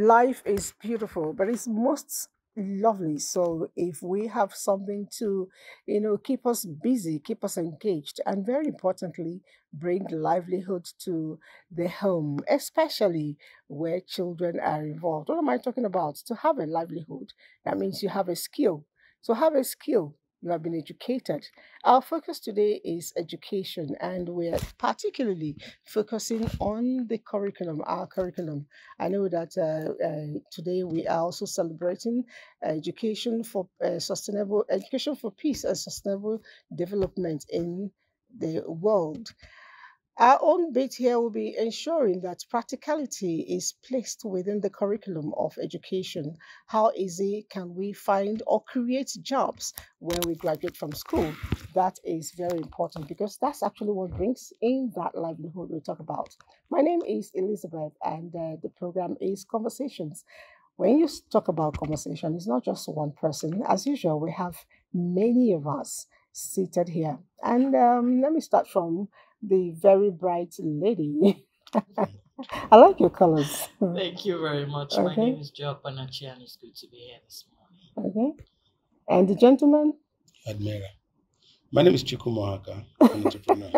life is beautiful, but it's most lovely. So if we have something to, keep us busy, keep us engaged, and very importantly, bring livelihood to the home, especially where children are involved. What am I talking about? To have a livelihood, that means you have a skill. To have a skill, you have been educated. Our focus today is education, and we're particularly focusing on the curriculum, our curriculum. I know that today we are also celebrating sustainable education for peace and sustainable development in the world. Our own bit here will be ensuring that practicality is placed within the curriculum of education. How easy can we find or create jobs when we graduate from school? That is very important because that's actually what brings in that livelihood we talk about. My name is Elizabeth, and the program is Conversations. When you talk about conversation, it's not just one person. As usual, we have many of us seated here. And let me start from the very bright lady. I like your colors. Thank you very much. My Okay, name is Joe Panachi, and it's good to be here this morning. okay. And the gentleman? Admira. My name is Chiku Mohaka, an entrepreneur.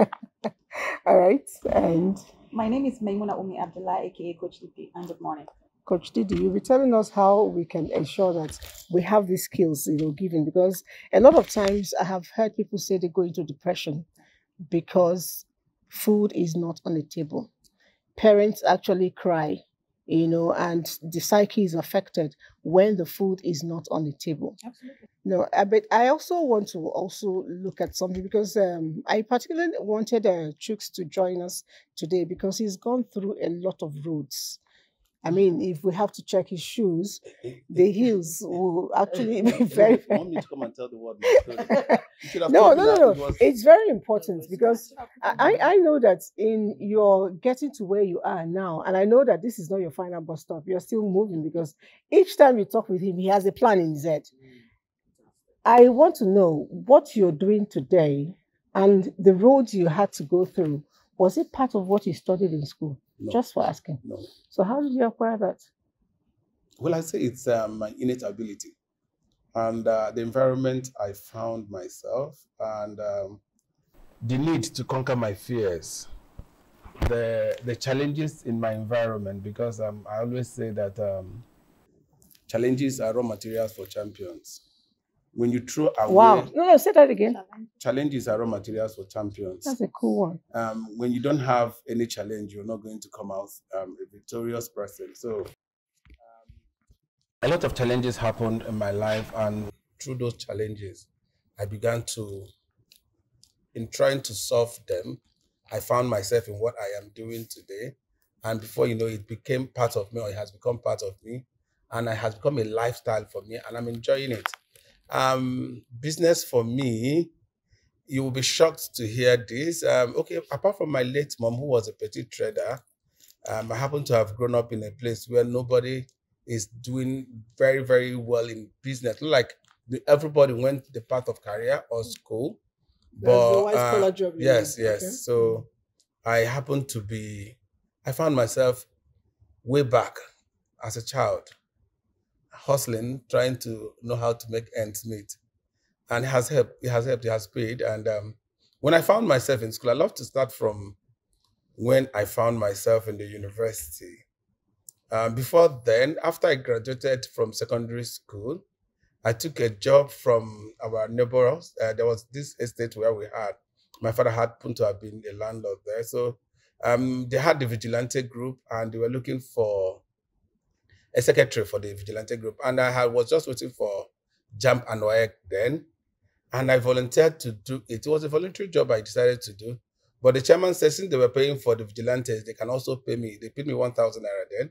All right. And My name is Maimuna Umi Abdullah, aka Coach Lipi, and good morning. Coach Didi, you'll be telling us how we can ensure that we have these skills, given, because a lot of times I have heard people say they go into depression because food is not on the table. Parents actually cry, and the psyche is affected when the food is not on the table. Absolutely. No, but I also want to also look at something because I particularly wanted Chooks to join us today because he's gone through a lot of roads. I mean, if we have to check his shoes, the heels will actually be very. You want me to come and tell the world my story? You should have No, told me no, no, that no. it was- It's very important because I know that in your getting to where you are now, and I know that this is not your final bus stop, you're still moving because each time you talk with him, he has a plan in his head. I want to know what you're doing today and the roads you had to go through. Was it part of what you studied in school? No. Just for asking. No. So how did you acquire that? Well, I say it's my innate ability and the environment I found myself and the need to conquer my fears, the challenges in my environment, because I always say that challenges are raw materials for champions. When you throw away Wow. No, say that again. challenges are raw materials for champions. That's a cool one. When you don't have any challenge, you're not going to come out a victorious person. So a lot of challenges happened in my life, and through those challenges, I began to, in trying to solve them, I found myself in what I am doing today. And before you know, it became part of me, or it has become part of me, and it has become a lifestyle for me, and I'm enjoying it. Business for me, you will be shocked to hear this. Okay, apart from my late mom, who was a petty trader, I happen to have grown up in a place where nobody is doing very, very well in business. Not like everybody went the path of career or school. That's the white collar job. Yes, mean. yes. Okay. So I found myself way back as a child, hustling, trying to know how to make ends meet. And it has helped, it has paid. And when I found myself in school, I love to start from when I found myself in the university. Before then, after I graduated from secondary school, I took a job from our neighbors. There was this estate where my father happened to have been a landlord there. So they had the Vigilante group and they were looking for a secretary for the Vigilante group. And I was just waiting for JAMB and WAEC then. And I volunteered to do it. It was a voluntary job I decided to do. But the chairman said since they were paying for the vigilantes, they can also pay me. They paid me 1,000 naira then.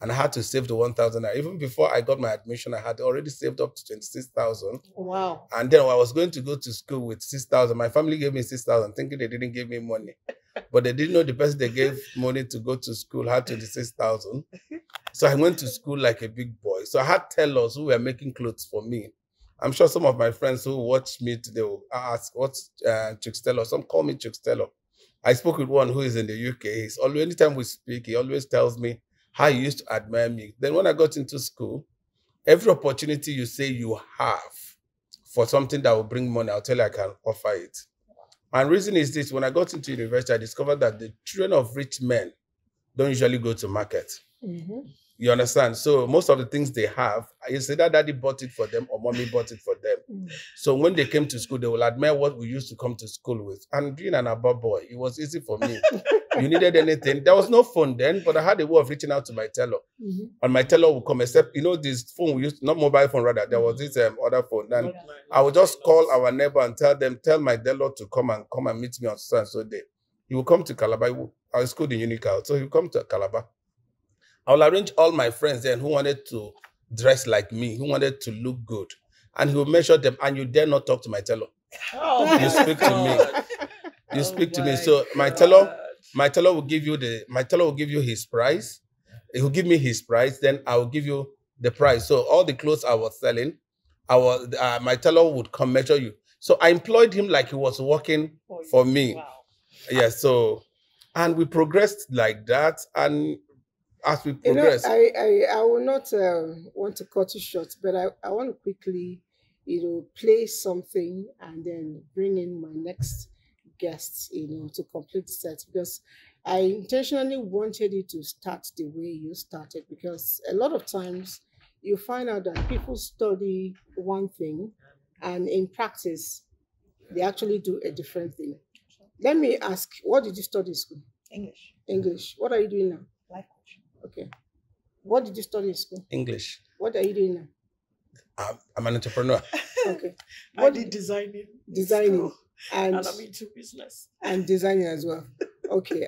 And I had to save the 1,000 naira. Even before I got my admission, I had already saved up to 26,000. Wow. And then I was going to go to school with 6,000. My family gave me 6,000, thinking they didn't give me money. But they didn't know the person they gave money to go to school had 26,000. So I went to school like a big boy. So I had tailors who were making clothes for me. I'm sure some of my friends who watch me today will ask, what's Chooks Tailor? Some call me Chooks Tailor. I spoke with one who is in the UK. He's always, anytime we speak, he always tells me how you used to admire me. Then when I got into school, every opportunity you say you have for something that will bring money, I'll tell you I can offer it. And reason is this: when I got into university, I discovered that the children of rich men don't usually go to market. You understand? So most of the things they have, you say that daddy bought it for them or mommy bought it for them. So when they came to school, they will admire what we used to come to school with. And being an above boy, it was easy for me. You needed anything. There was no phone then, but I had a way of reaching out to my teller. And my teller would come, except, this phone we used, not mobile phone rather, there was this other phone. Then I would just call our neighbor and tell my teller to come and meet me on so and so day. He will come to Calabar. I was schooled in Unical, so he will come to Calabar. I'll arrange all my friends then who wanted to dress like me, who wanted to look good. And he will measure them, and you dare not talk to my teller. You speak to me. You speak to me. So my teller will give you his price. He will give me his price, then I will give you the price. So all the clothes I was selling, my teller would come measure you. So I employed him like he was working for me. Wow. Yeah, so, and we progressed like that, and as we progress. I will not want to cut you short, but I want to quickly, play something and then bring in my next guests, to complete the set, because I intentionally wanted you to start the way you started, because a lot of times you find out that people study one thing and in practice they actually do a different thing. Let me ask, what did you study in school? English. English. What are you doing now? Life coaching. Okay. What did you study in school? English. What are you doing now? I'm an entrepreneur. Okay. I did designing. Designing. And I'm into business. And designing as well. Okay.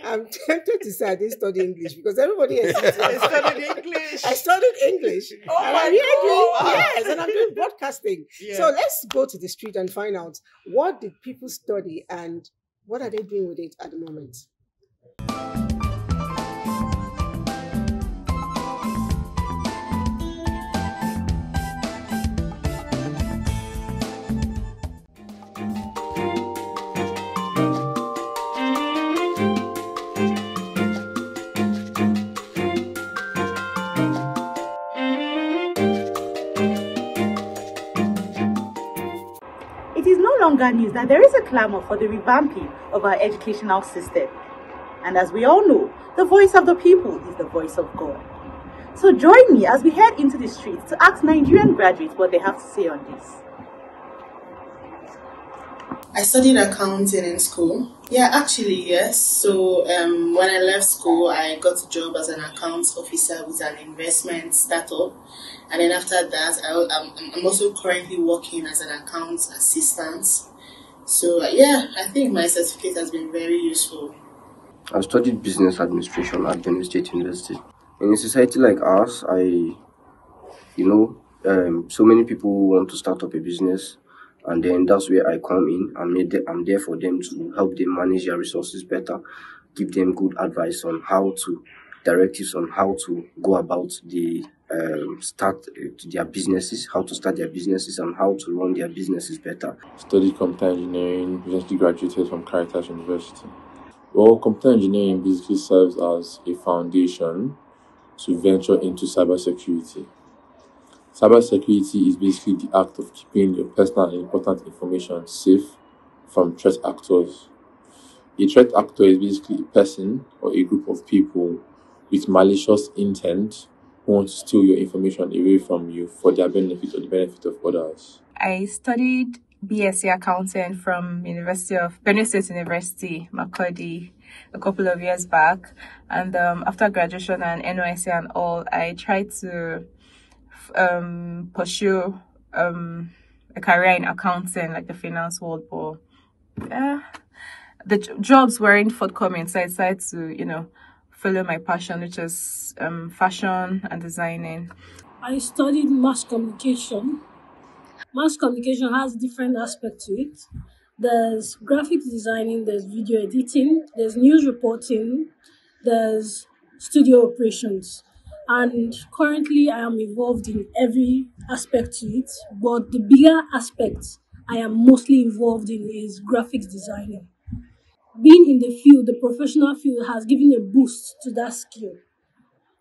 I'm tempted to say I didn't study English because everybody else studied English. I studied English. Oh and my I'm here God. yes, and I'm doing broadcasting. Yeah. So let's go to the street and find out what did people study and what are they doing with it at the moment. It is no longer news that there is a clamor for the revamping of our educational system. And as we all know, the voice of the people is the voice of God. So join me as we head into the streets to ask Nigerian graduates what they have to say on this. I studied accounting in school. Yeah, actually, yes. So when I left school, I got a job as an accounts officer with an investment startup. And then after that, I'm also currently working as an accounts assistant. So yeah, I think my certificate has been very useful. I studied business administration at Benue State University. In a society like ours, so many people want to start up a business, and then that's where I come in. I'm there for them to help them manage their resources better, give them good advice on directives on how to go about start their businesses, how to start their businesses, and how to run their businesses better. Studied computer engineering, recently graduated from Caritas University. Well, computer engineering basically serves as a foundation to venture into cybersecurity. Cybersecurity is basically the act of keeping your personal and important information safe from threat actors. A threat actor is basically a person or a group of people with malicious intent who want to steal your information away from you for their benefit or the benefit of others. I studied BSc Accounting from Benue State University, Makurdi, a couple of years back. And after graduation and NYSC and all, I tried to pursue a career in accounting, like the finance world, but the jobs weren't forthcoming, so I decided to, follow my passion, which is fashion and designing. I studied mass communication. Mass communication has different aspects to it. There's graphic designing, there's video editing, there's news reporting, there's studio operations. And currently I am involved in every aspect to it, but the bigger aspect I am mostly involved in is graphics designing. being in the field, the professional field, has given a boost to that skill.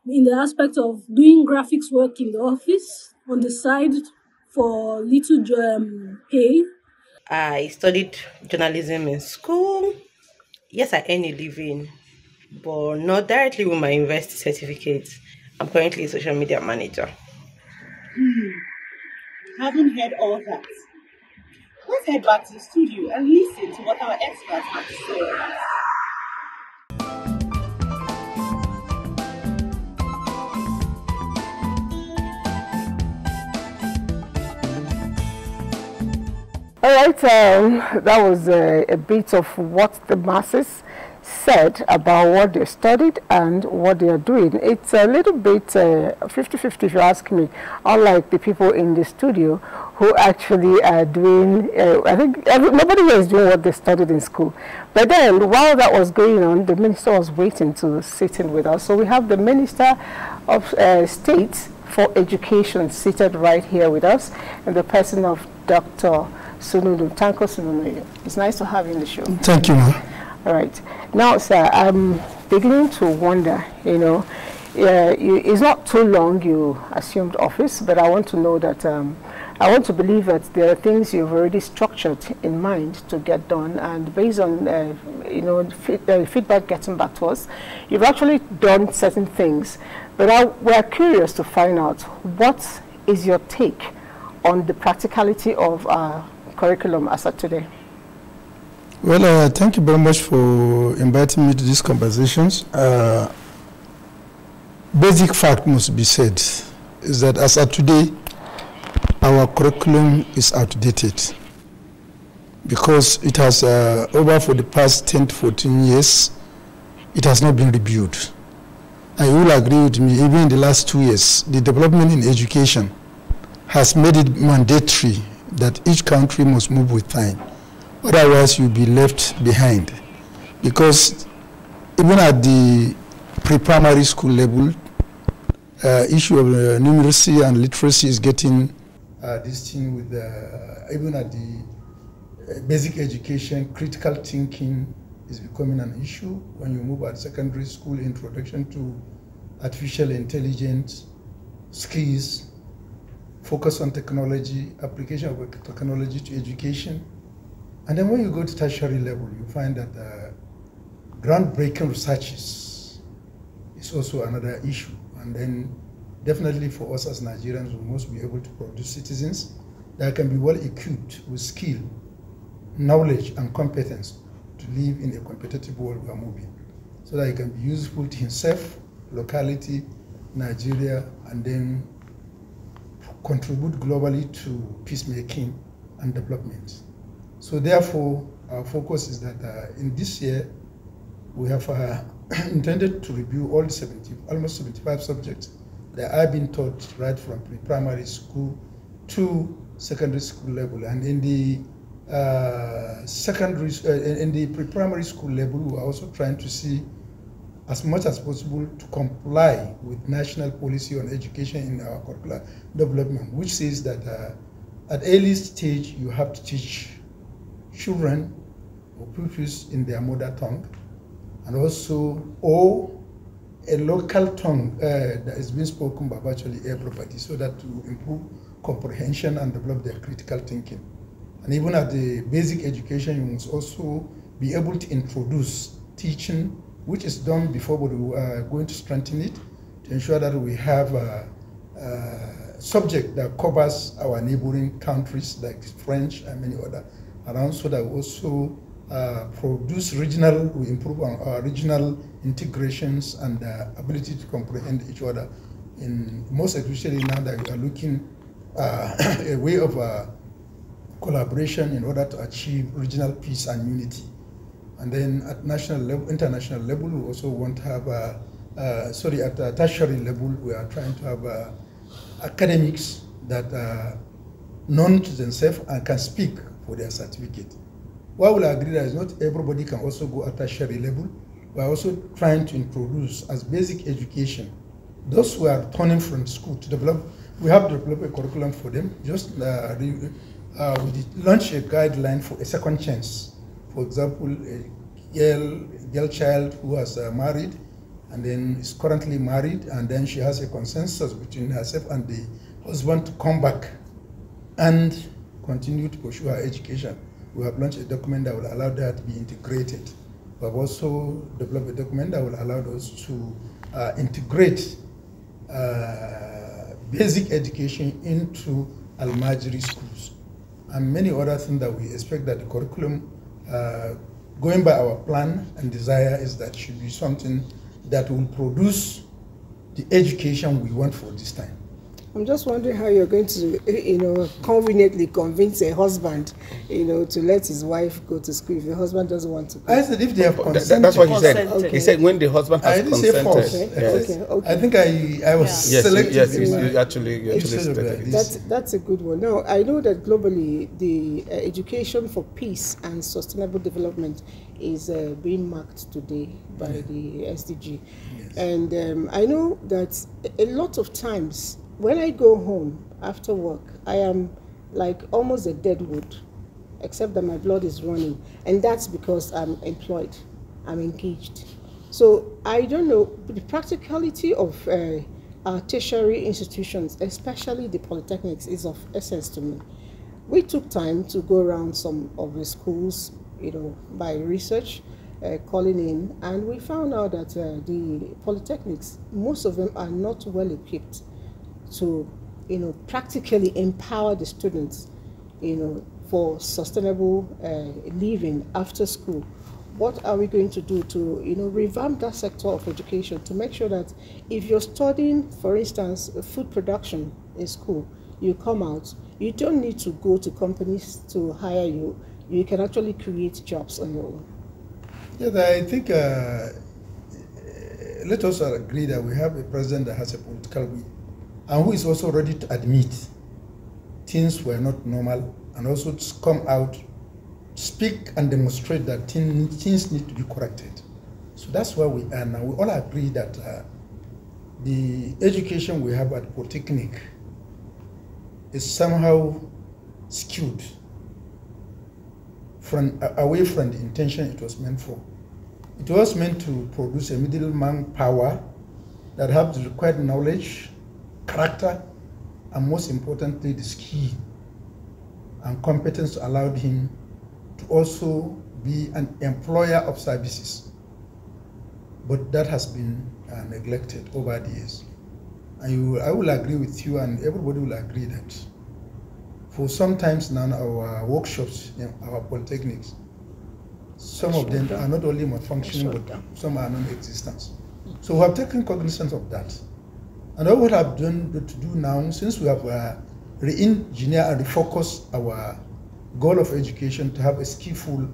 In the aspect of doing graphics work in the office, on the side for little pay. I studied journalism in school. Yes, I earn a living, but not directly with my university certificate. I'm currently a social media manager. Having heard all that, let's head back to the studio and listen to what our experts have to say on this. All right, that was a bit of what the masses said about what they studied and what they are doing. It's a little bit 50-50 if you ask me, unlike the people in the studio who actually are doing, I think nobody here is doing what they studied in school. But then while that was going on, the minister was waiting to sit in with us. So we have the Minister of State for Education seated right here with us, and the person of Dr. Sununu, Tanko Sununu. It's nice to have you in the show. Thank you, ma'am. All right. Now, sir, I'm beginning to wonder, it's not too long you assumed office, but I want to know that, I want to believe that there are things you've already structured in mind to get done, and based on, feedback getting back to us, you've actually done certain things. But we're curious to find out, what is your take on the practicality of curriculum as of today? Well, thank you very much for inviting me to these conversations. Basic fact must be said is that as of today, our curriculum is outdated because it has, over for the past 10 to 14 years, it has not been reviewed. And you will agree with me, even in the last 2 years, the development in education has made it mandatory that each country must move with time. Otherwise, you'll be left behind. Because even at the pre-primary school level, issue of numeracy and literacy is getting this thing with even at the basic education, critical thinking is becoming an issue. When you move at secondary school, introduction to artificial intelligence, skills, focus on technology, application of technology to education. And then when you go to tertiary level, you find that groundbreaking researches is also another issue. And then definitely for us as Nigerians, we must be able to produce citizens that can be well equipped with skill, knowledge, and competence to live in a competitive world we are moving, so that he can be useful to himself, locality, Nigeria, and then contribute globally to peacemaking and development. So therefore, our focus is that in this year, we have intended to review all almost 75 subjects that are being taught right from pre-primary school to secondary school level. And in the in the pre-primary school level, we're also trying to see as much as possible to comply with national policy on education in our curricular development, which says that at early stage, you have to teach children or pupils in their mother tongue, and also a local tongue that is being spoken by virtually everybody, so that to improve comprehension and develop their critical thinking. And even at the basic education, you must also be able to introduce teaching, which is done before, but we are going to strengthen it to ensure that we have a subject that covers our neighboring countries like French and many other around, so that we also produce regional, we improve on our regional integrations and ability to comprehend each other, in most especially now that we are looking a way of collaboration in order to achieve regional peace and unity. And then at national level, international level, we also want to have at tertiary level, we are trying to have academics that are known to themselves and can speak for their certificate. While we'll agree that not everybody can also go at tertiary level, we're also trying to introduce as basic education those who are returning from school to develop. We have developed a curriculum for them. Just we launched a guideline for a second chance. For example, girl child who was married and then is currently married, and then she has a consensus between herself and the husband to come back and continue to pursue her education. We have launched a document that will allow that to be integrated. We have also developed a document that will allow us to integrate basic education into Almajiri schools and many other things that we expect that the curriculum, going by our plan and desire, is that should be something that will produce the education we want for this time. I'm just wondering how you're going to, conveniently convince a husband, to let his wife go to school if the husband doesn't want to go. I said if they have consented. That's what he said. Okay. He said when the husband has consented. I didn't say force. Yes. Okay. I think I was selective. Yes, you actually stated it. That's a good one. Now, I know that globally the education for peace and sustainable development is being marked today by the SDG. Yes. And I know that a lot of times when I go home after work, I am like almost a dead wood, except that my blood is running. And that's because I'm employed, I'm engaged. So I don't know, the practicality of our tertiary institutions, especially the polytechnics, is of essence to me. We took time to go around some of the schools, by research, calling in, and we found out that the polytechnics, most of them are not well equipped to, practically empower the students, for sustainable living after school. What are we going to do to, revamp that sector of education to make sure that if you're studying, for instance, food production in school, you come out, you don't need to go to companies to hire you. You can actually create jobs on your own. Yes, I think let us agree that we have a president that has a political will and who is also ready to admit things were not normal and also to come out, speak and demonstrate that things need to be corrected. So that's where we are now. We all agree that the education we have at Polytechnic is somehow skewed away from the intention it was meant for. It was meant to produce a middleman power that has the required knowledge, character, and most importantly, the skill and competence allowed him to also be an employer of services. But that has been neglected over the years. And I will agree with you, and everybody will agree that for sometimes now our workshops in our polytechnics, some of them are not only malfunctioning, but some are non-existent. So we have taken cognizance of that. And all we have done to do now, since we have re-engineered and refocused our goal of education to have a skillful,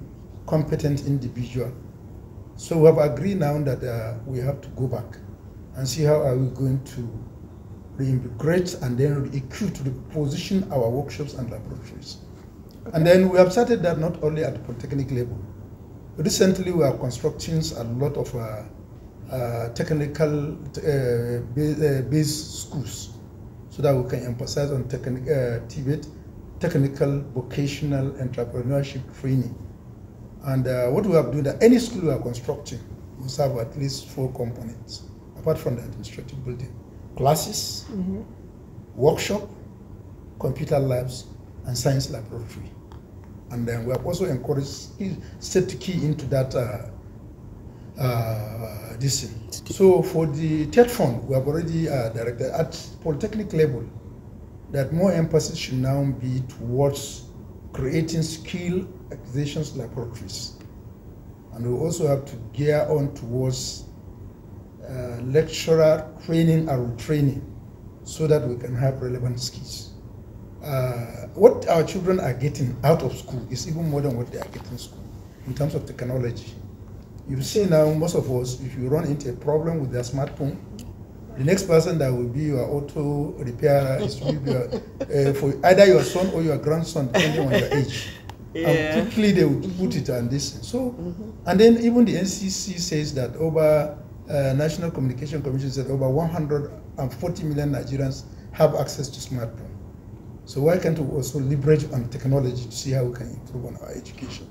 competent individual. So we have agreed now that we have to go back and see how are we going to reintegrate and then re-equip to reposition our workshops and laboratories. Okay. And then we have started that not only at the polytechnic level. Recently we are constructing a lot of technical based schools so that we can emphasize on technical vocational entrepreneurship training. And what we have done, that any school we are constructing must have at least 4 components, apart from the administrative building: classes, workshop, computer labs, and science laboratory. And then we have also encouraged state to key into that this thing. So for the TED fund, we have already directed at polytechnic level that more emphasis should now be towards creating skill acquisitions laboratories. And we also have to gear on towards lecturer training and retraining so that we can have relevant skills. What our children are getting out of school is even more than what they are getting in school in terms of technology. You see now, most of us, if you run into a problem with their smartphone, the next person that will be your auto repairer is for either your son or your grandson, depending on your age. Yeah. And quickly they will put it on this. So, and then even the NCC says that over National Communication Commission said over 140 million Nigerians have access to smartphone. So why can't we also leverage on technology to see how we can improve on our education?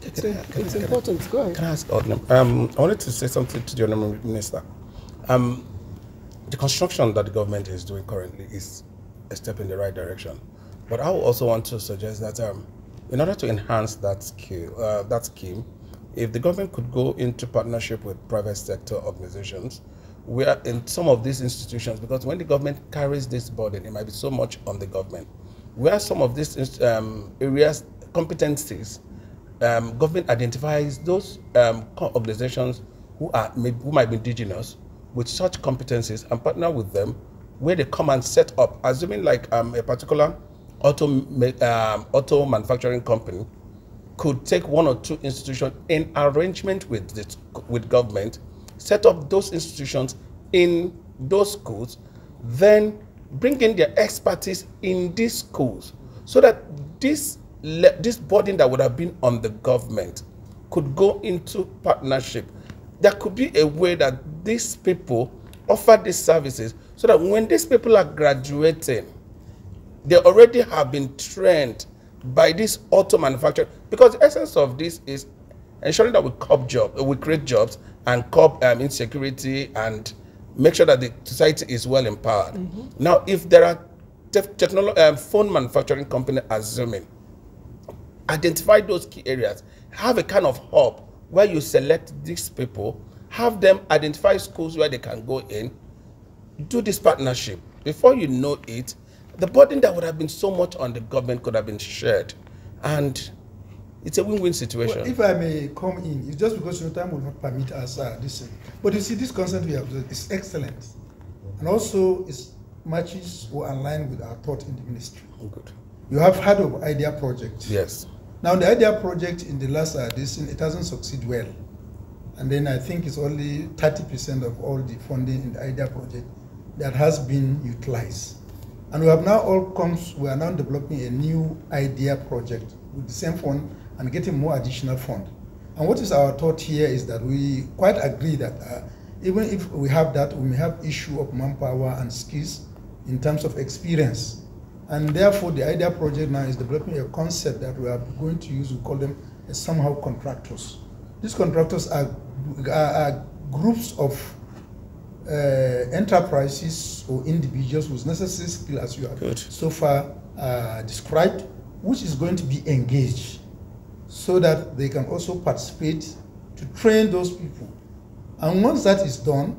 It's important. Go ahead. Can I ask, I wanted to say something to the Honourable Minister. The construction that the government is doing currently is a step in the right direction. But I also want to suggest that in order to enhance that scheme, if the government could go into partnership with private sector organizations, where in some of these institutions, because when the government carries this burden, it might be so much on the government, where some of these areas, competencies, government identifies those organizations who might be indigenous with such competencies and partner with them, where they come and set up, assuming like a particular auto manufacturing company could take one or two institutions in arrangement with government, set up those institutions in those schools, then bring in their expertise in these schools, so that this burden that would have been on the government could go into partnership. There could be a way that these people offer these services, so that when these people are graduating, they already have been trained by this auto manufacturer, because the essence of this is ensuring that we create jobs and curb insecurity and make sure that the society is well empowered. Now, if there are phone manufacturing companies, assuming, identify those key areas, have a kind of hub where you select these people, have them identify schools where they can go in, do this partnership. Before you know it, the burden that would have been so much on the government could have been shared. And it's a win-win situation. Well, if I may come in, it's just because time will not permit us this. But you see, this concept we have is excellent. And also, it matches or aligns with our thought in the ministry. Oh, good. You have heard of IDEA project. Yes. Now, the IDEA project in the last edition, it hasn't succeeded well. And then I think it's only 30% of all the funding in the IDEA project that has been utilized. And we are now developing a new IDEA project with the same fund and getting more additional fund. And what is our thought here is that we quite agree that even if we have that, we may have issue of manpower and skills in terms of experience. And therefore, the IDEA project now is developing a concept that we are going to use, we call them somehow contractors. These contractors are groups of enterprises or individuals with necessary skill, as you have so far described, which is going to be engaged so that they can also participate to train those people. And once that is done,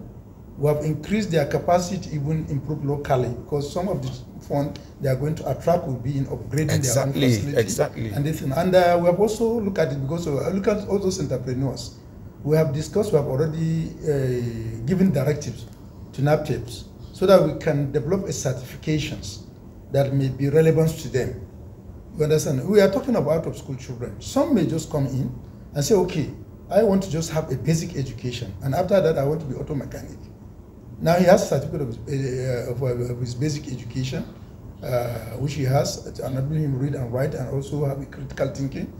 we have increased their capacity to even improve locally, because some of the funds they are going to attract will be in upgrading their own facility. Exactly. And we have also looked at it because look at all those entrepreneurs. We have discussed, we have already given directives to NAPTEPs so that we can develop certifications that may be relevant to them. You understand? We are talking about out-of-school children. Some may just come in and say, okay, I want to just have a basic education, and after that I want to be auto mechanic. Now he has a certificate of his basic education, which he has to enable him read and write and also have a critical thinking.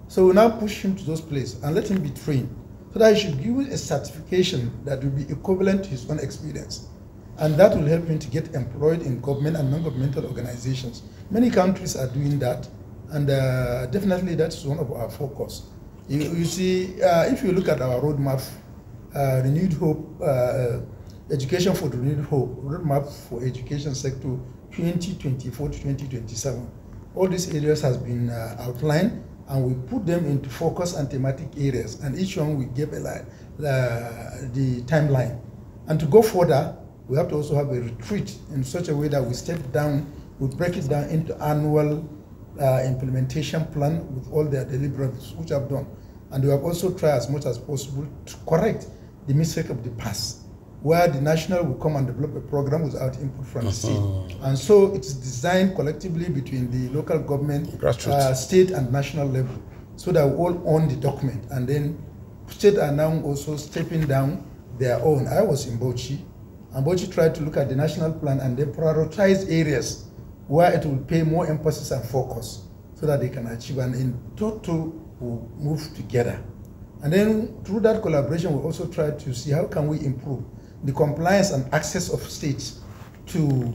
So we now push him to those places and let him be trained, so that he should give a certification that will be equivalent to his own experience. And that will help him to get employed in government and non-governmental organizations. Many countries are doing that, and definitely that's one of our focus. You see, if you look at our roadmap, Renewed Hope, Education for the Renewed Hope, roadmap for education sector 2024 to 2027, all these areas has been outlined, and we put them into focus and thematic areas, and each one we give the timeline. And to go further, we have to also have a retreat in such a way that we step down, we break it down into annual implementation plan with all their deliverables, which I've done. And we have also tried as much as possible to correct the mistake of the past, where the national will come and develop a program without input from the state. And so it's designed collectively between the local government, state and national level, so that we all own the document. And then state are now also stepping down their own. I was in Bauchi, and Bauchi tried to look at the national plan and then prioritize areas where it will pay more emphasis and focus so that they can achieve, and in total will move together. And then through that collaboration, we also try to see how can we improve the compliance and access of states to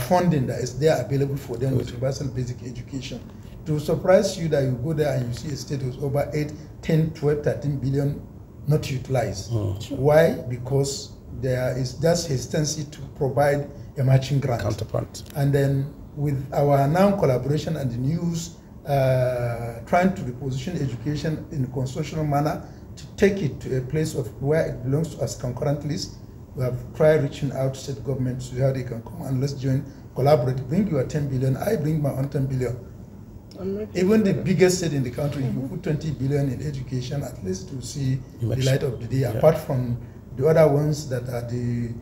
funding that is there available for them with universal basic education. to surprise you that you go there and you see a state with over 8, 10, 12, 13 billion not utilized. Why? Because there is just hesitancy to provide a matching grant. Counterpart. And then with our now collaboration and the news, trying to reposition education in a constitutional manner to take it to a place of where it belongs to us concurrently, we have tried reaching out to state governments to see how they can come and let's join, collaborate, bring your 10 billion, I bring my own 10 billion. Even the biggest state in the country, if you put 20 billion in education, at least to see the light of the day, apart from the other ones that are the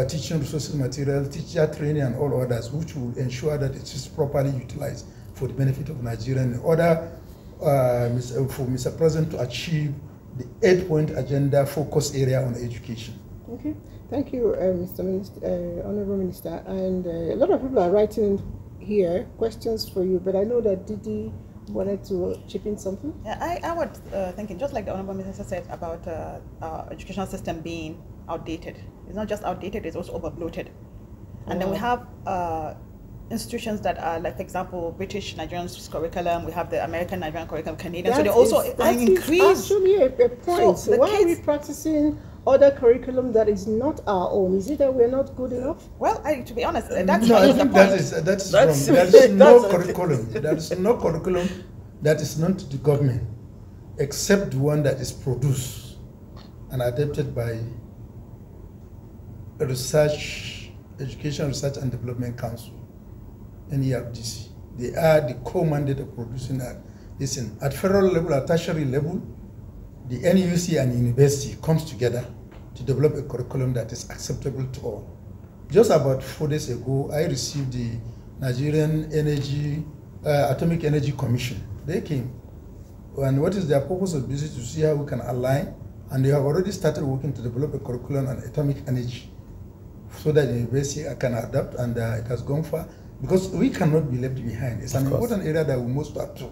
teaching resources material, teacher training and all others, which will ensure that it is properly utilized for the benefit of Nigeria in order for Mr. President to achieve the 8-point agenda focus area on education. Okay, thank you, Mr. Minister, Honorable Minister. And a lot of people are writing here questions for you, but I know that Didi wanted to chip in something. Yeah, I was thinking, just like the Honorable Minister said about our educational system being outdated. It's not just outdated, it's also overbloated. And then we have institutions that are, like, for example, British Nigerian curriculum, we have the American Nigerian curriculum, Canadian, so they also increase. Actually a point. So why are we practicing other curriculum that is not our own? Is it that we're not good enough? Well, to be honest, that's no, I the think point. that is wrong. There is no curriculum. There is no curriculum that is known to the government, except the one that is produced and adapted by Education Research and Development Council, NERDC. They are the co-mandate of producing that. Listen, at federal level, at tertiary level, the NUC and university comes together to develop a curriculum that is acceptable to all. Just about 4 days ago, I received the Nigerian Atomic Energy Commission. They came, and what is their purpose of visit? To see how we can align, and they have already started working to develop a curriculum on atomic energy, so that the university can adapt, and it has gone far, because we cannot be left behind. It's an important area that we must start to.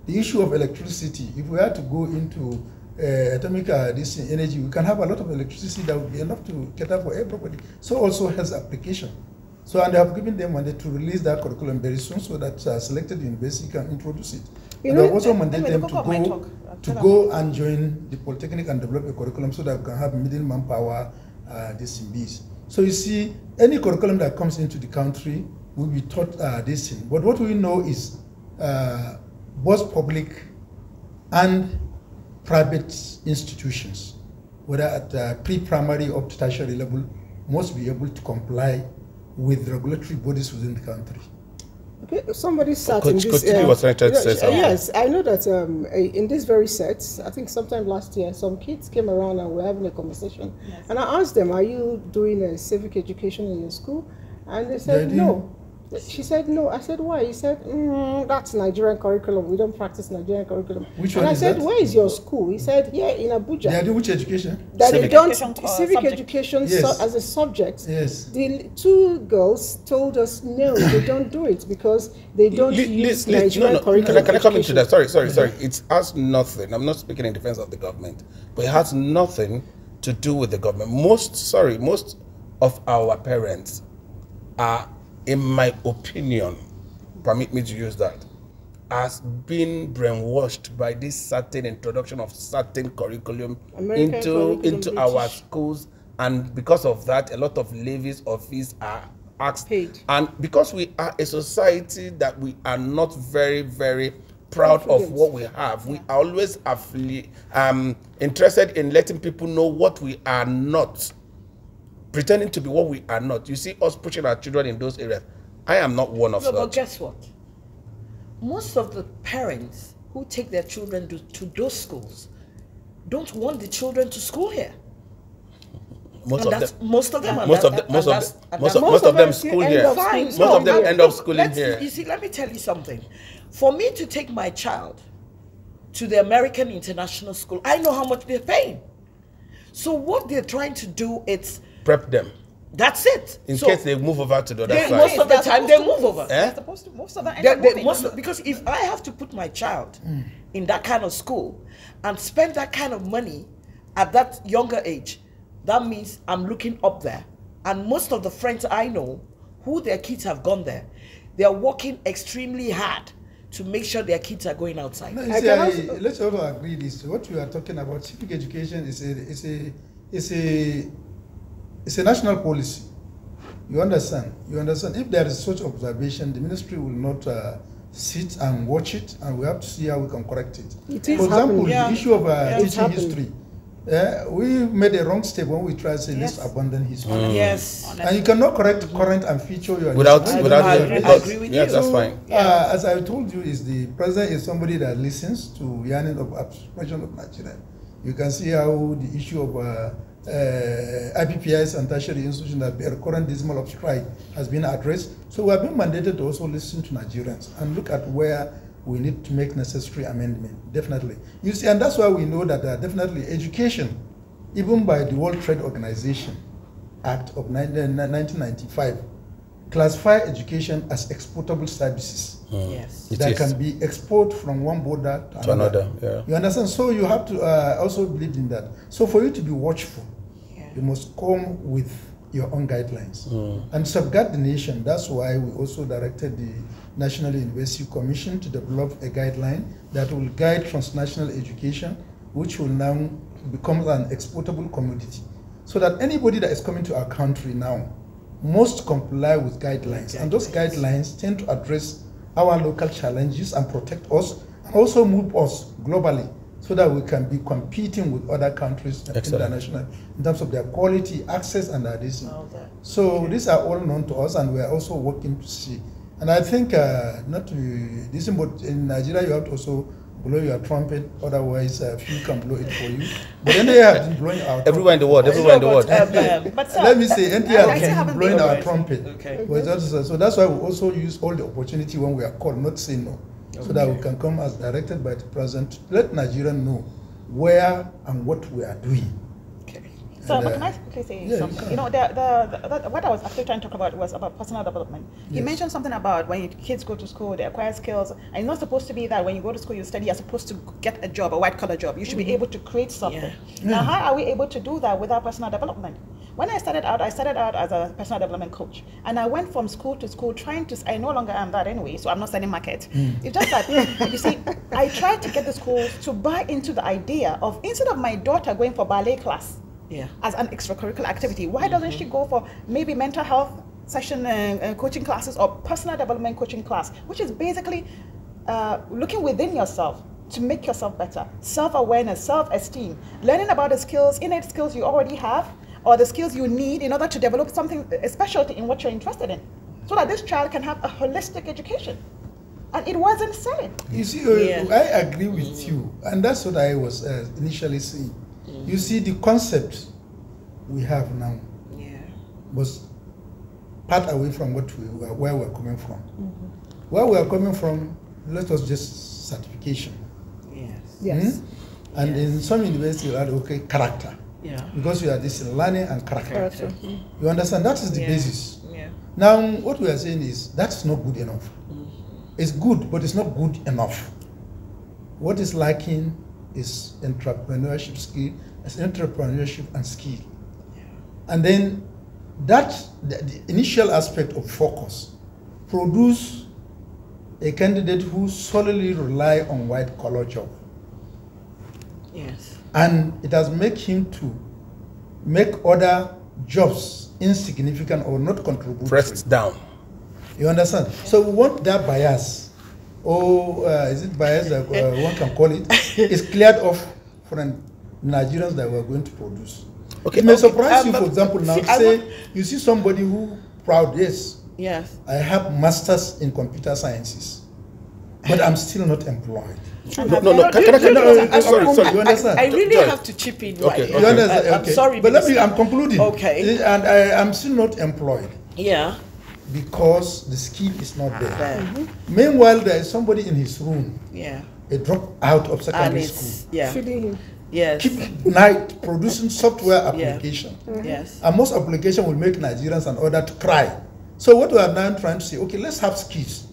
The issue of electricity, if we had to go into atomic energy, we can have a lot of electricity that would be enough to cater for everybody. So also has application. So, and they have given them mandate to release that curriculum very soon, so that selected university can introduce it. And they have also mandate them to go and join the Polytechnic and develop a curriculum so that we can have middle manpower, this in these. So you see, any curriculum that comes into the country will be taught this thing. But what we know is both public and private institutions, whether at pre-primary or tertiary level, must be able to comply with regulatory bodies within the country. Okay, somebody sat Coach, in this. was trying to say something. Yes, I know that in this very set, I think sometime last year, some kids came around and were having a conversation. Yes. And I asked them, "Are you doing a civic education in your school?" And they said, "No." She said, "No." I said, "Why?" He said, "That's Nigerian curriculum. We don't practice Nigerian curriculum." Which and one I is said, that? "Where is your school?" He said, "Here in Abuja." They do which education? That Civic they don't education, civic education Yes. as a subject. Yes. The two girls told us no, they don't do it because they don't use Nigerian curriculum. Can I come into that? Sorry. It has nothing. I'm not speaking in defense of the government, but it has nothing to do with the government. Most of our parents are, in my opinion, permit me to use that, has been brainwashed by this certain introduction of certain curriculum into our schools, and because of that, a lot of levies of fees are asked. Paid. And because we are a society that we are not very, very proud of what we have, we are always interested in letting people know what we are not, pretending to be what we are not. You see us pushing our children in those areas. I am not one of such. But guess what? Most of the parents who take their children to those schools don't want the children to school here. Most of them school here. Most of them end up schooling here. You see, let me tell you something. For me to take my child to the American International School, I know how much they're paying. So what they're trying to do is prep them. That's it. In case they move over to the other side. Most of the time they move over. Most of them because if I have to put my child in that kind of school and spend that kind of money at that younger age, that means I'm looking up there. And most of the friends I know who their kids have gone there, they are working extremely hard to make sure their kids are going outside. No, let's also agree this. What you are talking about, civic education is a national policy. You understand? If there is such observation, the ministry will not sit and watch it, and we have to see how we can correct it. For example, the issue of teaching history. We made a wrong step when we tried to say let's abandon history. Yes. And you cannot correct current and future your without I agree with you. That's fine. As I told you, the president is somebody that listens to yearning of aspiration of Nigeria. You can see how the issue of IPPIs and tertiary institutions that bear current dismal of strike has been addressed. So we have been mandated to also listen to Nigerians and look at where we need to make necessary amendment, definitely. You see, and that's why we know that definitely education, even by the World Trade Organization Act of 1995, classify education as exportable services. Yes. That can be exported from one border to another. Yeah. You understand? So you have to also believe in that. So for you to be watchful, you must come with your own guidelines and safeguard the nation. That's why we also directed the National University Commission to develop a guideline that will guide transnational education, which will now become an exportable commodity. So that anybody that is coming to our country now must comply with guidelines. And those guidelines tend to address our local challenges and protect us, and also move us globally, so that we can be competing with other countries internationally in terms of their quality, access, and addition. So these are all known to us, and we are also working to see. And I think not to this, but in Nigeria you have to also blow your trumpet, otherwise few can blow it for you. But NTA has been blowing our trumpet. Everywhere in the world. But let me say, NTA has been blowing our trumpet. So that's why we also use all the opportunity when we are called, not say no. So that we can come as directed by the president, let Nigerians know where and what we are doing. So, but can I quickly say something? You know, what I was actually trying to talk about was about personal development. You mentioned something about when kids go to school, they acquire skills, and it's not supposed to be that when you go to school, you study, you're supposed to get a job, a white-collar job. You should be able to create something. Now, how are we able to do that without personal development? When I started out as a personal development coach, and I went from school to school trying to, I no longer am that anyway, so I'm not selling market. It's just that, you see, I tried to get the schools to buy into the idea of, instead of my daughter going for ballet class, as an extracurricular activity, why doesn't she go for maybe mental health session coaching classes or personal development coaching class, which is basically looking within yourself to make yourself better, self-awareness, self-esteem, learning about the skills, innate skills you already have, or the skills you need in order to develop something, a specialty in what you're interested in, so that this child can have a holistic education. And it wasn't selling. You see, I agree with you, and that's what I was initially saying. You see, the concept we have now was part away from where we're coming from. Where we are coming from, let us just certification. And in some universities, you add character. Because you are this learning and character. You understand? That is the basis. Now, what we are saying is that's not good enough. It's good, but it's not good enough. What is lacking is entrepreneurship skill, and skill. And then the initial aspect of focus produce a candidate who solely rely on white collar job. And it has made him to make other jobs insignificant or not contributory. Pressed down. You understand? So we want that bias, or is it bias that one can call it, is cleared off from Nigerians that we're going to produce. It may surprise you, for example, now say you see somebody who proud, I have masters in computer sciences, but I'm still not employed. Sorry. You understand? I really have to chip in. You understand? I'm sorry, but I'm concluding. And I'm still not employed. Because the skill is not there. Meanwhile, there is somebody in his room, a drop out of secondary school, feeding him. Keep night producing software application. And most application will make Nigerians and others to cry. So what we are now trying to say, let's have skills.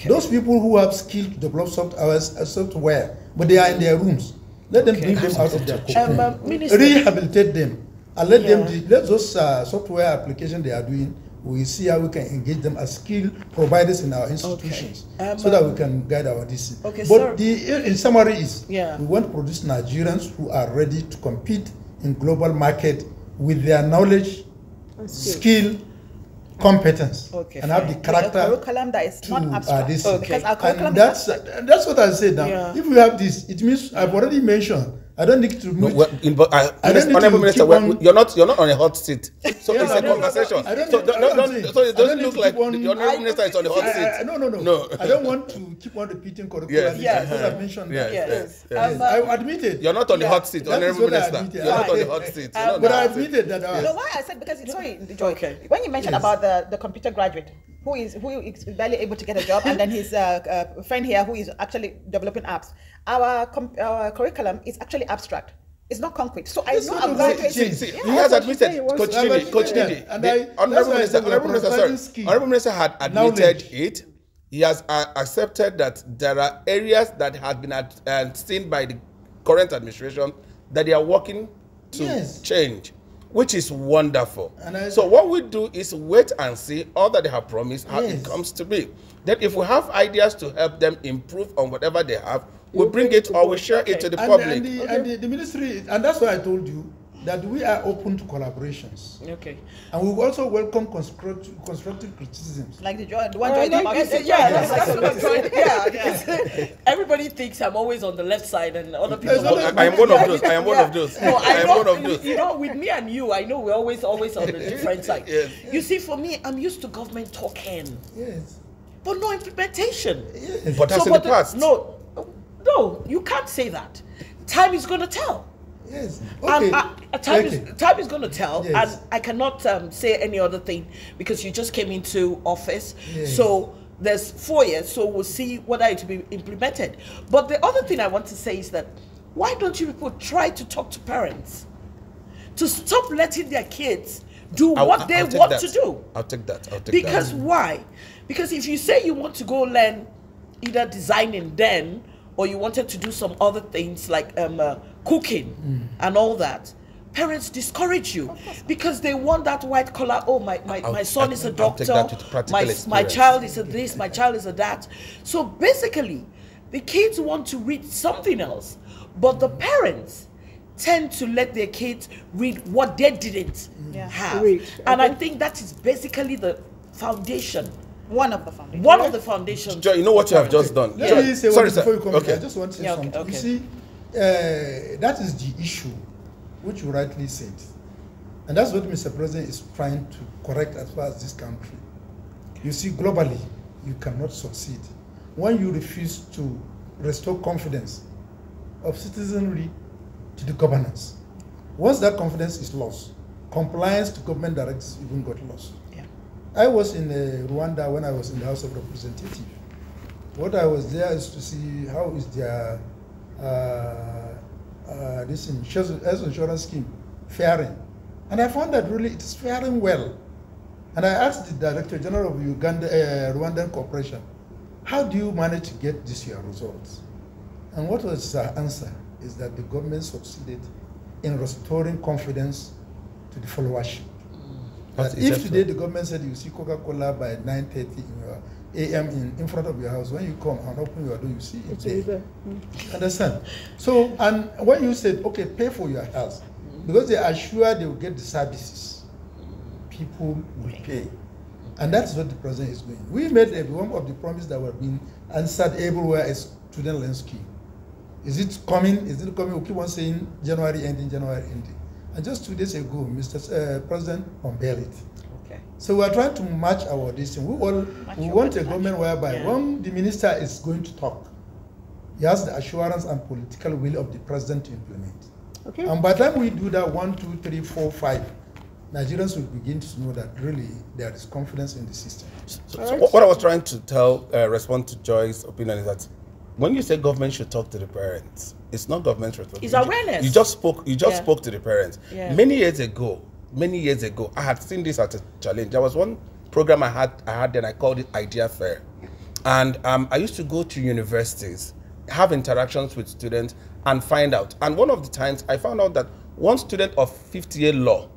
Those people who have skill to develop software, but they are in their rooms, let them bring them out of their cocoon, rehabilitate them, and let those software applications they are doing We see how we can engage them as skill providers in our institutions, so that we can guide our decisions. Okay, but in summary is, we want to produce Nigerians who are ready to compete in global market with their knowledge, skill, competence, and have the character. A curriculum that is not abstract. Because our curriculum that's what I said now. If we have this, it means I've already mentioned. I don't need to. Honorable Minister, you're not on a hot seat, so it's a conversation. So it doesn't look like the Honorable Minister is on the hot seat. No. I don't want to keep on repeating curriculum. Yes, I've mentioned. Yes. I admit it. You're not on the hot seat, Honorable Minister. You're not on the hot seat. But I admitted that. No, why I said because Joy, when you mentioned about the computer graduate who is barely able to get a job, and then his friend here who is actually developing apps. Our curriculum is actually abstract. It's not concrete. So I know I'm going to he has admitted, Coach Didi, Honorable Minister had admitted it. He has accepted that there are areas that have been seen by the current administration that they are working to change, which is wonderful. So what we do is wait and see all that they have promised, how it comes to be. Then if we have ideas to help them improve on whatever they have, we bring it or we share it to the public. And the ministry, and that's why I told you that we are open to collaborations. Okay. And we also welcome constructive criticisms. Like the one Joy everybody thinks I'm always on the left side and other people. I am one of those. I am one of those. No, I am one of those. You know, with me and you, I know we're always on the different side. Yes. You see, for me, I'm used to government talking. Yes. But no implementation. Yes. But that's in the past. No, you can't say that. Time is going to tell. Yes. Okay. Time is going to tell, and I cannot say any other thing because you just came into office. Yes. So there's 4 years, so we'll see whether it will be implemented. But the other thing I want to say is that why don't you people try to talk to parents to stop letting their kids do what they want to do? I'll take that. Because why? Because if you say you want to go learn either designing then, or you wanted to do some other things like cooking and all that, parents discourage you because they want that white collar. Oh, my son is a doctor, my child is a this, my child is a that. So basically, the kids want to read something else, but the parents tend to let their kids read what they didn't have. And I think that is basically the foundation. One of the foundations. One of the foundations. Joy, you know what you have just done. Let me say sorry, before you come. Okay. I just want to say something. Okay. You see, that is the issue, which you rightly said, and that's what Mr. President is trying to correct as far as this country. You see, globally, you cannot succeed when you refuse to restore confidence of citizenry to the governance. Once that confidence is lost, compliance to government directives even got lost. I was in Rwanda when I was in the House of Representatives. What I was there is to see how is their this health insurance scheme faring. And I found that really it is faring well. And I asked the Director General of Rwandan Corporation, how do you manage to get this your results? And what was her answer is that the government succeeded in restoring confidence to the followership. That if today the government said you see Coca-Cola by 9:30 a.m. in front of your house, when you come and open your door, you see it there. Understand? So, and when you said, okay, pay for your house, because they are sure they will get the services, people will pay. And that's what the president is doing. We made one of the promises that were being answered everywhere is student loan scheme. Is it coming? Is it coming? We keep on saying January ending, January ending. And just 2 days ago, Mr. President unveiled it. Okay. So we are trying to match our decision. We want a government whereby when the minister is going to talk, he has the assurance and political will of the president to implement. Okay. And by the time we do that 1, 2, 3, 4, 5, Nigerians will begin to know that really there is confidence in the system. So what I was trying to respond to Joy's opinion is that when you say government should talk to the parents, it's not government's responsibility. It's awareness. You just spoke to the parents. Yeah. Many years ago, I had seen this as a challenge. There was one program I had then I called it Idea Fair. And I used to go to universities, have interactions with students and find out. And one of the times I found out that one student of 50-year law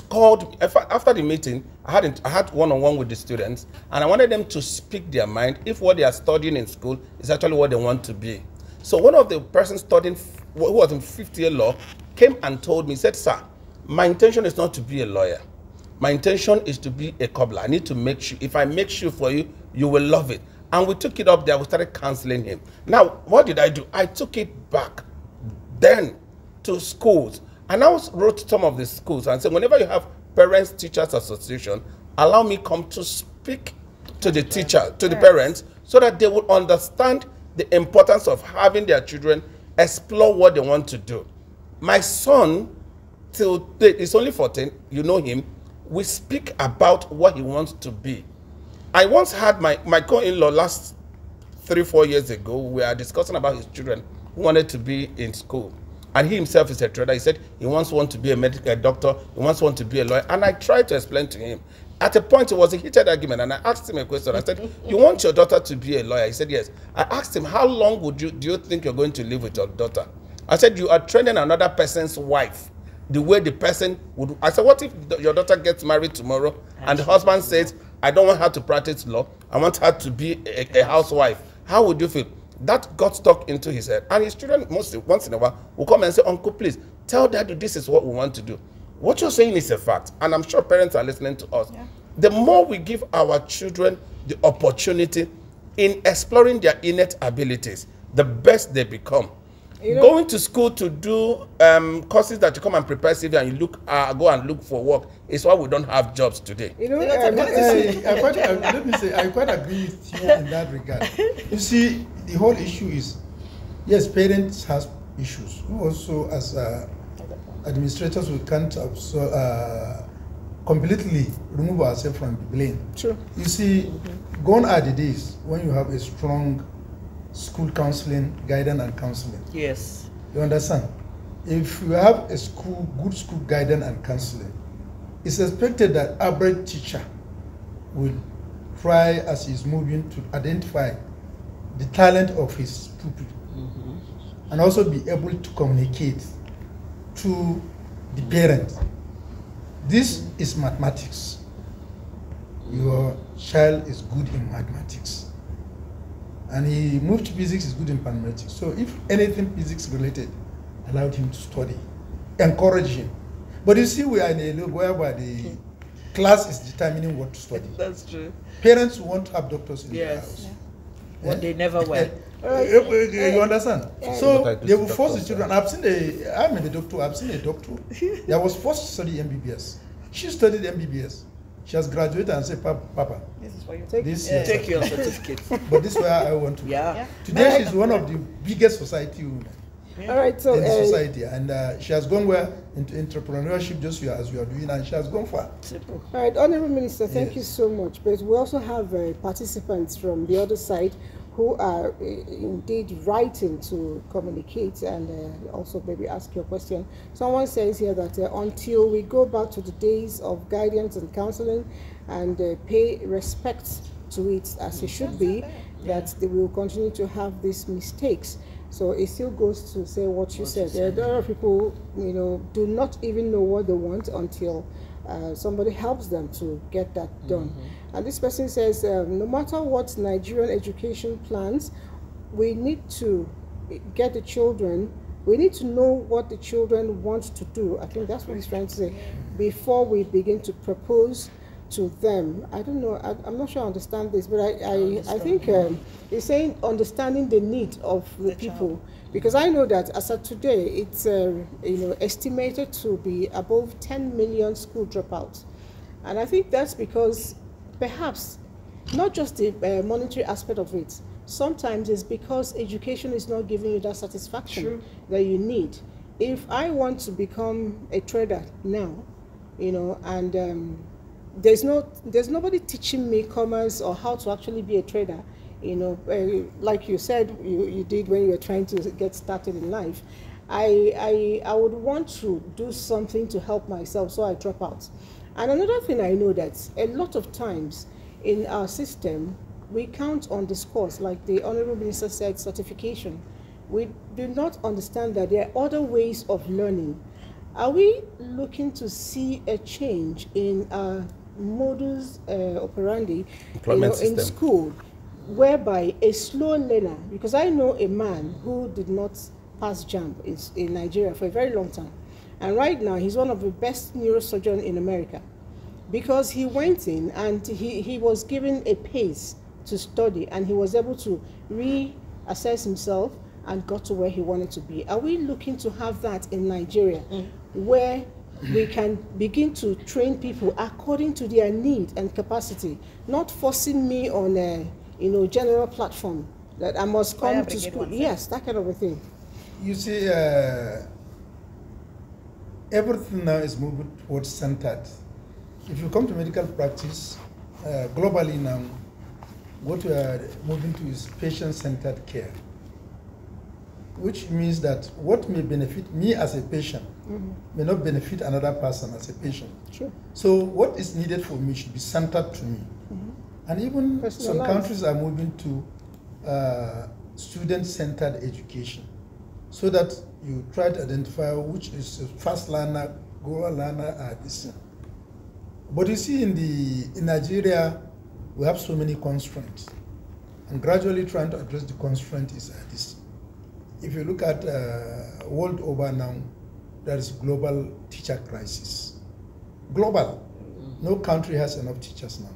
called after the meeting. I had one-on-one with the students, and I wanted them to speak their mind if what they are studying in school is actually what they want to be. So one of the persons studying, who was in 5th year law, came and told me, said, "Sir, my intention is not to be a lawyer. My intention is to be a cobbler. I need to make shoe. If I make shoe for you, you will love it." And we took it up there. We started counseling him. Now, what did I do? I took it back then to schools. And I wrote some of the schools and said, whenever you have Parents Teachers Association, allow me come to speak to the teacher, to the parents, so that they will understand the importance of having their children explore what they want to do. My son, till date, is only 14, you know him, we speak about what he wants to be. I once had my co-in-law last 3-4 years ago, we were discussing about his children who wanted to be in school. And he himself is a trader. He said he wants one to be a doctor, he wants one to be a lawyer. And I tried to explain to him. At a point, it was a heated argument, and I asked him a question. I said, "You want your daughter to be a lawyer?" He said, "Yes." I asked him, "How long do you think you're going to live with your daughter?" I said, "You are training another person's wife the way the person would." I said, "What if your daughter gets married tomorrow and the husband says, I don't want her to practice law, I want her to be a housewife. How would you feel?" That got stuck into his head. And his children, mostly once in a while, will come and say, "Uncle, please, tell Daddy this is what we want to do." What you're saying is a fact. And I'm sure parents are listening to us. Yeah. The more we give our children the opportunity in exploring their innate abilities, the best they become. Going to school to do courses that you come and prepare CV and you go and look for work is why we don't have jobs today. I quite agree with you in that regard. You see, the whole issue is, yes, parents have issues. We also, as administrators, we can't completely remove ourselves from the blame. True. You see, gone are the days when you have a strong school counseling, guidance and counseling. Yes. You understand? If you have a good school guidance and counseling, it's expected that average teacher will try, as he's moving, to identify the talent of his pupil, and also be able to communicate to the parent. This is mathematics. Your child is good in mathematics, and he moved to physics, is good in mathematics. So if anything physics related, allowed him to study, encourage him. But you see, we are in a look whereby the class is determining what to study. That's true. Parents want to have doctors in their house. Yeah. What they never were. You understand? So they will force the children. I'm a doctor. I've seen a doctor that was forced to study MBBS. She studied MBBS. She has graduated and said, "Papa, this is what you take your certificate." But this is where I want to. Yeah. Today she's one of the biggest society women. All right, so in society, and she has gone well into entrepreneurship, just as we are doing, and she has gone far. All right, Honourable Minister, thank you so much. But we also have participants from the other side who are indeed writing to communicate and also maybe ask your question. Someone says here that until we go back to the days of guidance and counseling and pay respect to it as it should be, that they will continue to have these mistakes. So it still goes to say what you said. There are a lot of people, do not even know what they want until somebody helps them to get that done. And this person says, no matter what Nigerian education plans, we need to get the children, we need to know what the children want to do. I think that's what he's trying to say, before we begin to propose to them. I don't know, I'm not sure I understand this, but I think he's saying understanding the need of the people. Because I know that as of today, it's estimated to be above 10 million school dropouts. And I think that's because perhaps not just the monetary aspect of it, sometimes it's because education is not giving you that satisfaction that you need. If I want to become a trader now, and there's nobody teaching me commerce or how to actually be a trader, like you said you did when you were trying to get started in life. I would want to do something to help myself, so I drop out. And another thing I know that a lot of times in our system, we count on the scores, like the Honourable Minister said, certification. We do not understand that there are other ways of learning. Are we looking to see a change in modus operandi in school, whereby a slow learner, because I know a man who did not pass JAMB in Nigeria for a very long time, and right now he's one of the best neurosurgeons in America, because he went in and he was given a pace to study, and he was able to reassess himself and got to where he wanted to be. Are we looking to have that in Nigeria, where we can begin to train people according to their need and capacity, not forcing me on a general platform that I must come to school? Yes, that kind of a thing. You see, everything now is moving towards centered. If you come to medical practice, globally now, what we are moving to is patient-centered care, which means that what may benefit me as a patient may not benefit another person as a patient. Sure. So what is needed for me should be centered to me. And even some countries are moving to student-centered education, so that you try to identify which is a fast learner, goer learner, this. But you see, in Nigeria, we have so many constraints, and gradually trying to address the constraint is this. If you look at world over now, there is global teacher crisis. Global. No country has enough teachers now.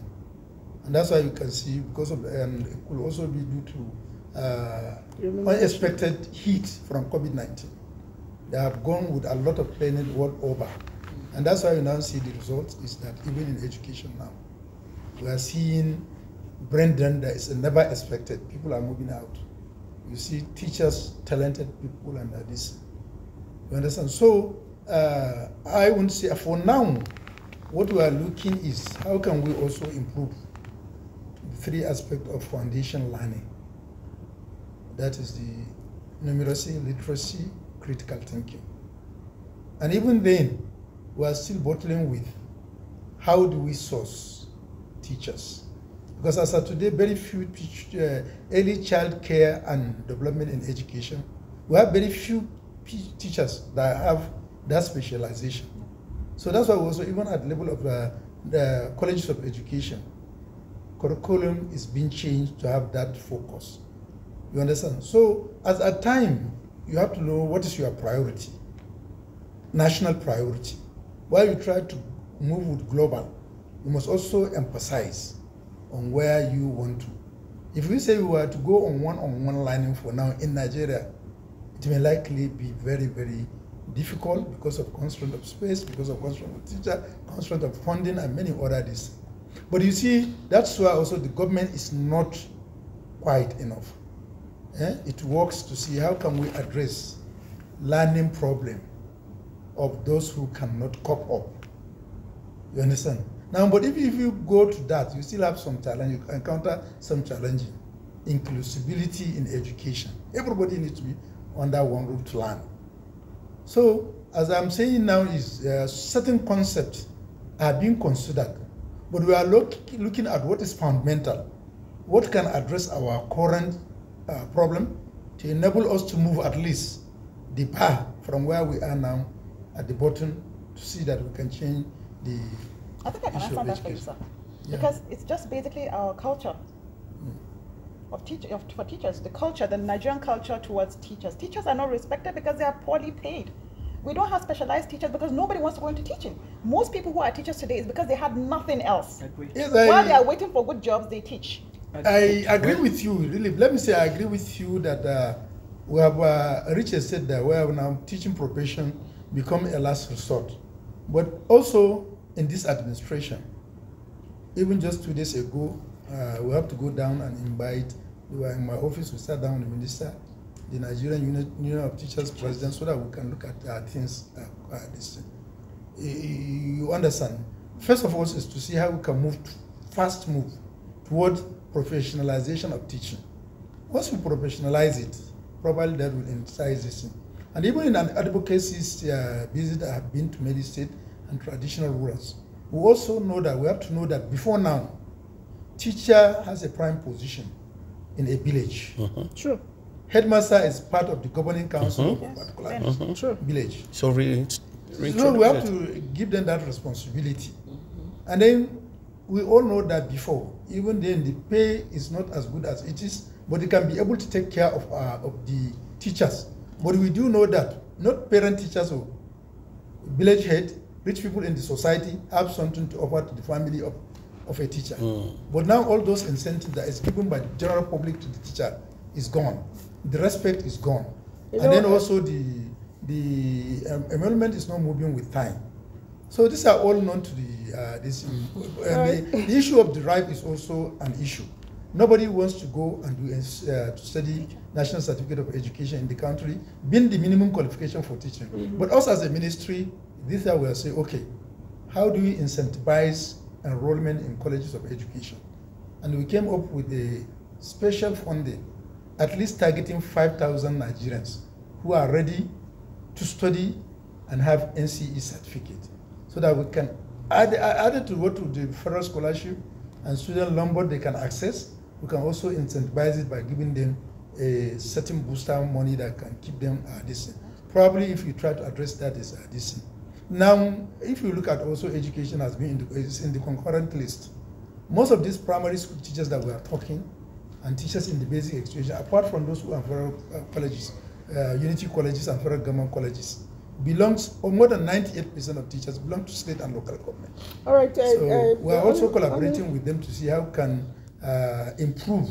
And that's why you can see, because of, and it could also be due to unexpected heat from COVID-19. They have gone with a lot of planning world over. And that's why you now see the result is that even in education now, we are seeing brain drain that is never expected. People are moving out. You see teachers, talented people, and this. You understand? So I would say for now, what we are looking is how can we also improve the three aspects of foundation learning. That is the numeracy, literacy, critical thinking. And even then, we are still battling with how do we source teachers? Because as of today, very few early child care and development in education, we have very few teachers that have that specialization. So that's why we also, even at the level of the colleges of education, curriculum is being changed to have that focus. You understand? So at a time, you have to know what is your priority, national priority. While you try to move with global, you must also emphasize on where you want to. If we say we were to go on one-on-one learning for now in Nigeria, it may likely be very, very difficult because of constraint of space, because of constraint of teacher, constraint of funding, and many other things. But you see, that's why also the government is not quite enough. It works to see how can we address learning problem of those who cannot cope up. You understand? Now, but if you go to that, you still have some challenge, you encounter some challenging. Inclusivity in education. Everybody needs to be under one roof to learn. So, as I'm saying now, is certain concepts are being considered, but we are looking at what is fundamental, what can address our current problem to enable us to move at least the bar from where we are now at the bottom to see that we can change the I think I can answer that for you, sir. Yeah. Because it's just basically our culture for teachers, the culture, the Nigerian culture towards teachers. Teachers are not respected because they are poorly paid. We don't have specialized teachers because nobody wants to go into teaching. Most people who are teachers today is because they had nothing else. Yes, while they are waiting for good jobs, they teach. I agree with you, really. Let me say I agree with you that we have reached a state that where now teaching profession become a last resort. But also in this administration, even just 2 days ago, we have to go down and invite, we were in my office, we sat down with the minister, the Nigerian Union of Teachers president, so that we can look at things you understand. First of all is to see how we can fast move toward professionalization of teaching. Once we professionalize it, probably that will emphasize this thing. And even in an advocacy visit I have been to many states and traditional rulers, we also know that we have to know that before now, teacher has a prime position in a village. True. Headmaster is part of the governing council of a particular village. So really, So we have to give them that responsibility. And then we all know that before, even then the pay is not as good as it is, but they can be able to take care of the teachers. But we do know that not parent teachers or village head, rich people in the society have something to offer to the family of a teacher. But now all those incentives that is given by the general public to the teacher is gone. The respect is gone. And then also the enrollment is not moving with time. So these are all known to the issue of the right is also an issue. Nobody wants to go and do to study National Certificate of Education in the country, being the minimum qualification for teaching. But us as a ministry, this year we are saying, okay, how do we incentivize enrollment in colleges of education? And we came up with a special funding, at least targeting 5,000 Nigerians who are ready to study and have NCE certificate, so that we can add it to what to the federal scholarship and student loan board they can access. We can also incentivize it by giving them a certain booster money that can keep them decent. Probably if you try to address that is decent. Now, if you look at also education has been in the concurrent list, most of these primary school teachers that we are talking and teachers in the basic education, apart from those who are federal colleges, unity colleges and federal government colleges, belongs, or more than 98% of teachers belong to state and local government. All right. So we are also collaborating with them to see how we can improve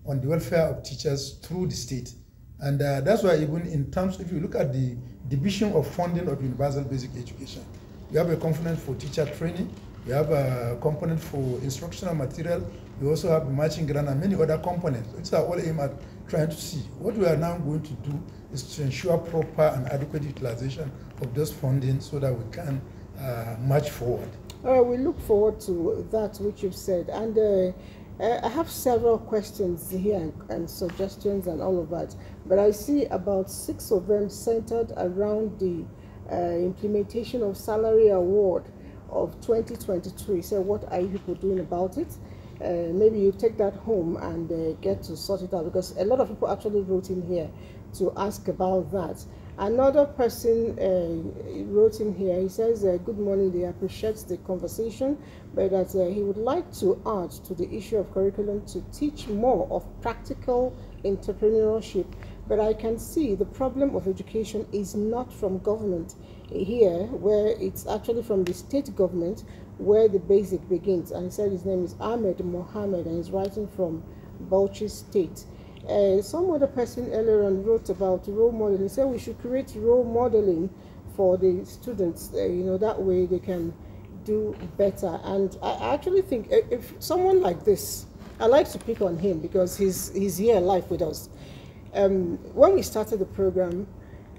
on the welfare of teachers through the state. And that's why even in terms, if you look at the division of funding of universal basic education, we have a component for teacher training, we have a component for instructional material, we also have the matching grant and many other components. It's all aimed at trying to see. What we are now going to do is to ensure proper and adequate utilization of those funding so that we can march forward. We look forward to that which you've said. And I have several questions here and suggestions and all of that, but I see about 6 of them centered around the implementation of salary award of 2023. So what are you people doing about it? Maybe you take that home and get to sort it out, because a lot of people actually wrote in here to ask about that. Another person wrote in here, he says, good morning, he appreciates the conversation, but that he would like to add to the issue of curriculum to teach more of practical entrepreneurship. But I can see the problem of education is not from government here, where it's actually from the state government where the basic begins. And he said his name is Ahmed Mohammed and he's writing from Bauchi State. Some other person earlier on wrote about role modeling. He said we should create role modeling for the students, that way they can do better. And I actually think if someone like this, I like to pick on him because he's here live with us. When we started the program,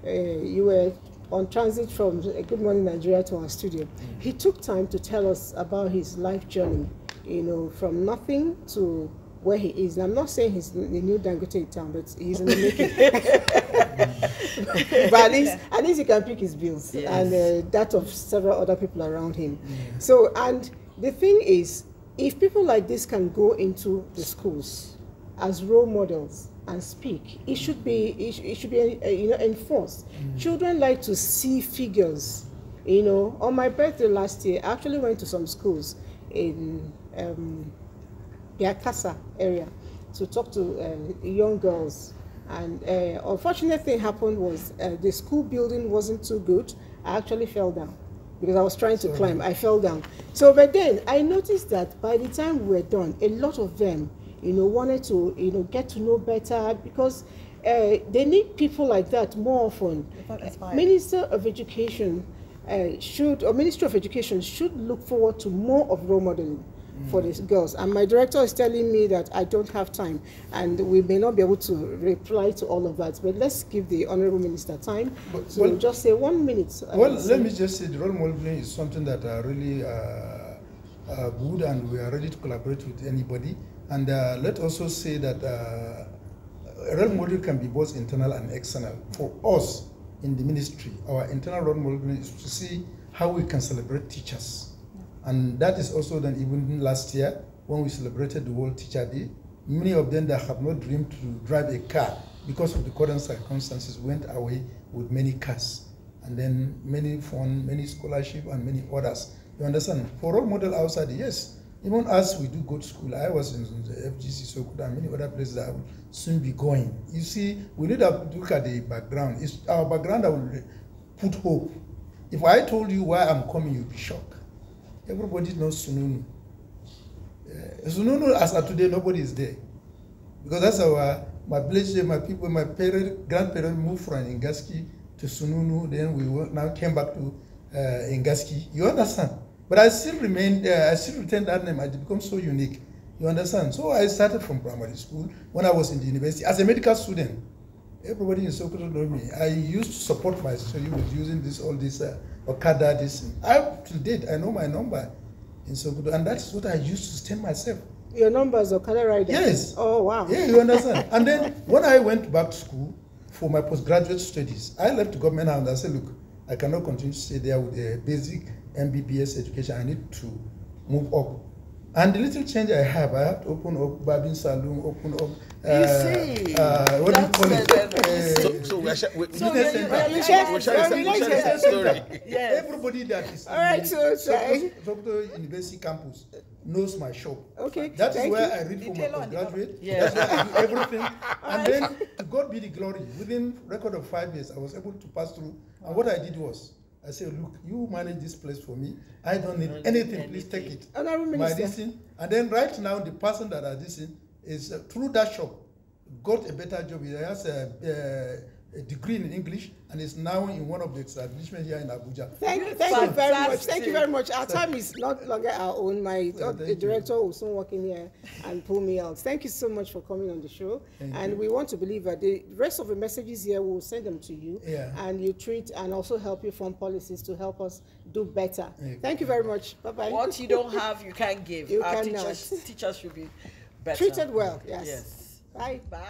you were on transit from Good Morning Nigeria to our studio. He took time to tell us about his life journey, from nothing to where he is. And I'm not saying he's the new Dangote town, but he's in the making. But at least he can pick his bills, yes, and that of several other people around him. Yeah. So, and the thing is, if people like this can go into the schools as role models and speak, it should be enforced. Children like to see figures. On my birthday last year, I actually went to some schools in the Akasa area to talk to young girls, and unfortunate thing happened was the school building wasn't too good. I actually fell down because I was trying to climb. I fell down. So, but then I noticed that by the time we were done, a lot of them wanted to get to know better, because they need people like that more often. Minister of Education Ministry of Education should look forward to more of role modeling for these girls. And my director is telling me that I don't have time and we may not be able to reply to all of that, but let's give the Honorable Minister time. So just say 1 minute. Let me just say the role modeling is something that are really good, and we are ready to collaborate with anybody. And let's also say that role model can be both internal and external. For us in the ministry, our internal role model is to see how we can celebrate teachers. And that is also done even last year when we celebrated the World Teacher Day. Many of them that have not dreamed to drive a car because of the current circumstances went away with many cars. and then many fund, many scholarship, and many others. You understand? For role model outside, yes. Even as we do go to school, I was in the FGC Sokoto and many other places that I will soon be going. You see, we need to look at the background. It's our background that will put hope. If I told you why I'm coming, you'd be shocked. Everybody knows Sununu. Sununu, as of today, nobody is there. Because that's my village, my people, my grandparents moved from Ingaski to Sununu, then we now came back to Ingaski. You understand? But I still remain, I still retain that name. It becomes so unique. You understand? So I started from primary school. When I was in the university, as a medical student, everybody in Sokoto know me. I used to support my study with using all this Okada, this. To date, I know my number in Sokoto, and that's what I used to sustain myself. Your number is Okada rider? Yes. Oh, wow. Yeah, you understand. And then when I went back to school for my postgraduate studies, I left the government house and I said, look, I cannot continue to stay there with a basic MBBS education. I need to move up. And the little change I have to open up Barbing Saloon, open up, what do you call it? So we're sharing the story. Everybody that is in Sokoto University campus knows my shop. Okay. That is where I read for my postgraduate. That's where I do everything. And then, to God be the glory, within record of 5 years, I was able to pass through. And what I did was, I said, look, you manage this place for me. I don't need anything. Please take it. My thing. And then right now, the person that I did is through that shop, got a better job. He has a degree in English and is now in one of the establishments here in Abuja. Thank you very much. Thank you very much. Our time is not longer our own. My director will soon walk in here and pull me out. Thank you so much for coming on the show. And we want to believe that the rest of the messages here, we'll send them to you. And you treat and also help you form policies to help us do better. Thank you very much. Bye-bye. What you don't have, you can't give. You Our cannot. teachers should be better. Treated well, yes. Bye. Bye.